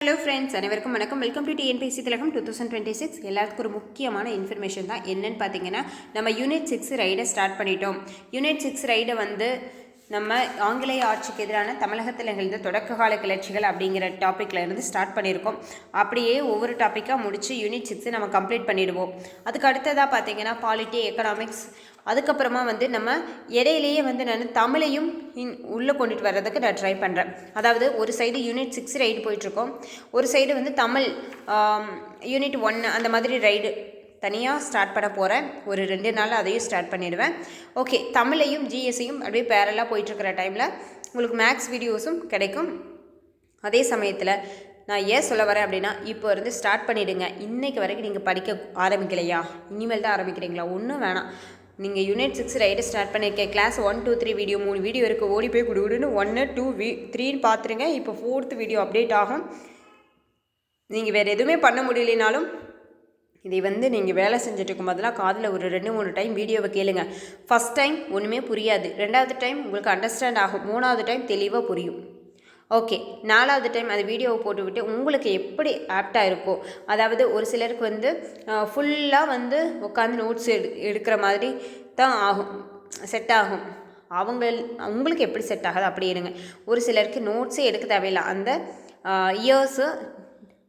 Hello friends, அனைவருக்கும் வணக்கம். Welcome to TNPSC திலகம் 2026. எல்லாத்துக்கும் ஒரு முக்கியமான இன்ஃபர்மேஷன் தான். என்னன்னு பார்த்தீங்கன்னா, நம்ம யூனிட் 6 ரைடை ஸ்டார்ட் பண்ணிட்டோம். யூனிட் 6 ரைடை வந்து நம்ம ஆங்கிலேய ஆட்சிக்கு எதிரான தமிழகத்தில் நிகழ்ந்த தொடக்க கால கிளர்ச்சிகள் அப்படிங்கிற டாப்பிக்கில் இருந்து ஸ்டார்ட் பண்ணியிருக்கோம். அப்படியே ஒவ்வொரு டாப்பிக்காக முடித்து யூனிட் 6 நம்ம கம்ப்ளீட் பண்ணிடுவோம். அதுக்கு அடுத்ததாக பார்த்தீங்கன்னா பாலிட்டி, எக்கனாமிக்ஸ், அதுக்கப்புறமா வந்து நம்ம இடையிலேயே வந்து நான் தமிழையும் உள்ளே கொண்டுட்டு வர்றதுக்கு நான் ட்ரை பண்ணுறேன். அதாவது ஒரு சைடு யூனிட் 6 ரைடு போயிட்டுருக்கோம், ஒரு சைடு வந்து தமிழ் யூனிட் 1 அந்த மாதிரி ரைடு தனியாக ஸ்டார்ட் பண்ண போகிறேன். ஒரு 2 நாள் அதையும் ஸ்டார்ட் பண்ணிடுவேன். ஓகே, தமிழையும் ஜிஎஸ்ஸையும் அப்படியே பேரலாக போயிட்டுருக்கிற டைமில் உங்களுக்கு மேக்ஸ் வீடியோஸும் கிடைக்கும். அதே சமயத்தில் நான் ஏன் சொல்ல வரேன் அப்படின்னா, இப்போ இருந்து ஸ்டார்ட் பண்ணிவிடுங்க. இன்றைக்கு வரைக்கும் நீங்கள் படிக்க ஆரம்பிக்கலையா? இனிமேல் தான் ஆரம்பிக்கிறீங்களா? ஒன்றும் வேணாம். நீங்கள் யூனிட் 6 ரைடு ஸ்டார்ட் பண்ணியிருக்கேன். கிளாஸ் 1, 2, 3 வீடியோ 3 வீடியோ இருக்குது. ஓடி போய் கொடுன்னு 1, 2, 3 பார்த்துருங்க. இப்போ 4th வீடியோ அப்டேட் ஆகும். நீங்கள் வேறு எதுவுமே பண்ண முடியலனாலும் இதை வந்து நீங்கள் வேலை செஞ்சுட்டு இருக்கும் போதெல்லாம் காதில் ஒரு 2-3 டைம் வீடியோவை கேளுங்க. ஃபஸ்ட் டைம் ஒன்றுமே புரியாது, 2வது டைம் உங்களுக்கு அண்டர்ஸ்டாண்ட் ஆகும், 3வது டைம் தெளிவாக புரியும். ஓகே, 4வது டைம் அந்த வீடியோவை போட்டுவிட்டு உங்களுக்கு எப்படி ஆப்டாக இருக்கோ, அதாவது ஒரு சிலருக்கு வந்து ஃபுல்லாக வந்து உட்காந்து நோட்ஸ் எடுக்கிற மாதிரி தான் ஆகும், செட் ஆகும். உங்களுக்கு எப்படி செட் ஆகாது அப்படி எடுங்க. ஒரு சிலருக்கு நோட்ஸே எடுக்க தேவையில்லை, அந்த இயர்ஸு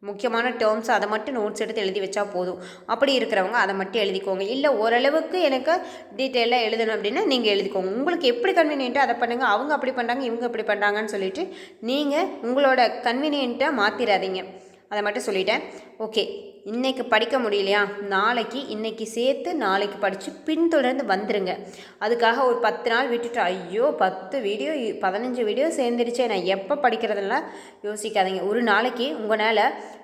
முக்கியமான டேர்ம்ஸ் அதை மட்டும் நோட்ஸ் எடுத்து எழுதி வச்சா போதும். அப்படி இருக்கிறவங்க அதை மட்டும் எழுதிக்கோங்க. இல்லை ஓரளவுக்கு எனக்கு டீட்டெயிலாக எழுதணும் அப்படின்னா நீங்கள் எழுதிக்கோங்க. உங்களுக்கு எப்படி கன்வீனியன்ட்டோ அதை பண்ணுங்கள். அவங்க அப்படி பண்ணுறாங்க, இவங்க அப்படி பண்ணுறாங்கன்னு சொல்லிவிட்டு நீங்கள் உங்களோட கன்வீனியன்ட்டை மாற்றிடாதீங்க. அதை மட்டும் சொல்லிட்டேன். ஓகே, இன்றைக்கி படிக்க முடியலையா, இன்றைக்கி சேர்த்து நாளைக்கு படித்து பின்தொடர்ந்து வந்துடுங்க. அதுக்காக ஒரு 10 நாள் விட்டுட்டு ஐயோ 10 வீடியோ 15 வீடியோ சேர்ந்துருச்சே நான் எப்போ படிக்கிறதெல்லாம் யோசிக்காதீங்க. ஒரு நாளைக்கு உங்களால்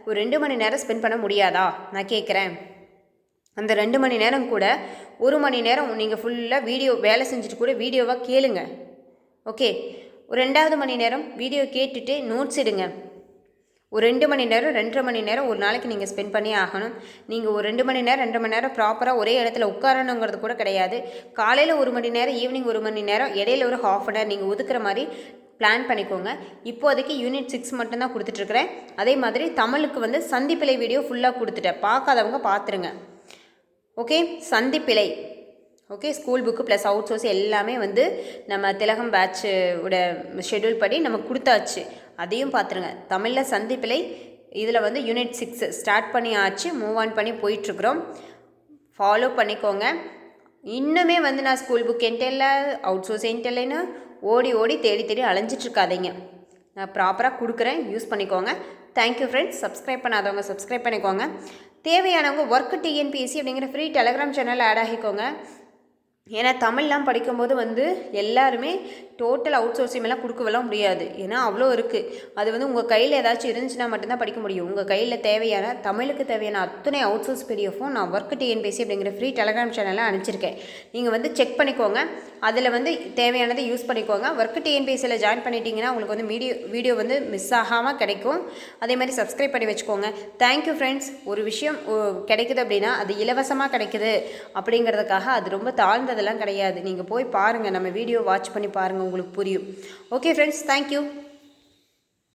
ஒரு 2 மணி நேரம் ஸ்பெண்ட் பண்ண முடியாதா நான் கேட்குறேன். அந்த 2 மணி நேரம் கூட 1 மணி நேரம் நீங்கள் ஃபுல்லாக வீடியோ வேலை செஞ்சுட்டு கூட வீடியோவாக கேளுங்க. ஓகே, ஒரு 2வது மணி நேரம் வீடியோ கேட்டுட்டு நோட்ஸ் எடுங்க. ஒரு 2 மணி நேரம் 2.5 மணி நேரம் ஒரு நாளைக்கு நீங்கள் ஸ்பெண்ட் பண்ணி ஆகணும். நீங்கள் ஒரு 2 மணி நேரம் 2 மணி நேரம் ப்ராப்பராக ஒரே இடத்துல உட்காரணுங்கிறது கூட கிடையாது. காலையில் 1 மணி நேரம், ஈவினிங் 1 மணி நேரம், இடையில ஒரு ½ அன் ஹவர் நீங்கள் ஒதுக்குற மாதிரி பிளான் பண்ணிக்கோங்க. இப்போதைக்கு யூனிட் 6 மட்டும்தான் கொடுத்துட்ருக்குறேன். அதே மாதிரி தமிழுக்கு வந்து சந்திப்பிழை வீடியோ ஃபுல்லாக கொடுத்துட்டேன், பார்க்காதவங்க பார்த்துருங்க. ஓகே, சந்திப்பிழை okay, school book plus out source எல்லாமே வந்து நம்ம திலகம் பேட்சோட ஷெட்யூல் படி நம்ம கொடுத்தாச்சு, அதையும் பார்த்துருங்க. தமிழில் சந்திப்பிழை இதில் வந்து யூனிட் 6 ஸ்டார்ட் பண்ணி ஆச்சு, மூவ் ஆன் பண்ணி போயிட்டுருக்குறோம். ஃபாலோ பண்ணிக்கோங்க. இன்னுமே வந்து நான் ஸ்கூல் புக் என்கிட்ட இல்லை, அவுட் சோர்ஸ் என்கிட்ட இல்லைன்னு ஓடி தேடி அலைஞ்சிட்ருக்காதீங்க. நான் ப்ராப்பராக கொடுக்குறேன், யூஸ் பண்ணிக்கோங்க. Thank you friends. சப்ஸ்கிரைப் பண்ணாதவங்க சப்ஸ்கிரைப் பண்ணிக்கோங்க. தேவையானவங்க ஒர்க் டிஎன்பிஎஸ்சி அப்படிங்கிற ஃப்ரீ டெலகிராம் சேனலில் ஆட் ஆகிக்கோங்க. ஏன்னா தமிழ்லாம் படிக்கும்போது வந்து எல்லாருமே டோட்டல் அவுட் சோர்ஸிங்கெல்லாம் கொடுக்கவெல்லாம் முடியாது, ஏன்னா அவ்வளோ இருக்குது. அது வந்து உங்கள் கையில் ஏதாச்சும் இருந்துச்சுன்னா மட்டும்தான் படிக்க முடியும். உங்கள் கையில் தேவையான தமிழுக்கு தேவையான அத்தனை அவுட் சோர்ஸ் பிடிஎஃப்பும் நான் ஒர்க் டிஎன்பிஎஸ்சி அப்படிங்கிற ஃப்ரீ டெலகிராம் சேனலில் அனுப்பிச்சிருக்கேன். நீங்கள் வந்து செக் பண்ணிக்கோங்க, அதில் வந்து தேவையானதை யூஸ் பண்ணிக்கோங்க. ஒர்க் டிஎன்பிஎஸ்சியில் ஜாயின் பண்ணிட்டீங்கன்னா உங்களுக்கு வந்து வீடியோ வந்து மிஸ் ஆகாமல் கிடைக்கும். அதே மாதிரி சப்ஸ்கிரைப் பண்ணி வச்சுக்கோங்க. Thank you friends. ஒரு விஷயம் கிடைக்குது அப்படின்னா அது இலவசமாக கிடைக்குது அப்படிங்கிறதுக்காக அது ரொம்ப தாழ்ந்ததெல்லாம் கிடையாது. நீங்கள் போய் பாருங்கள், நம்ம வீடியோ வாட்ச் பண்ணி பாருங்கள், உங்களுக்கு புரியும். Okay friends, thank you.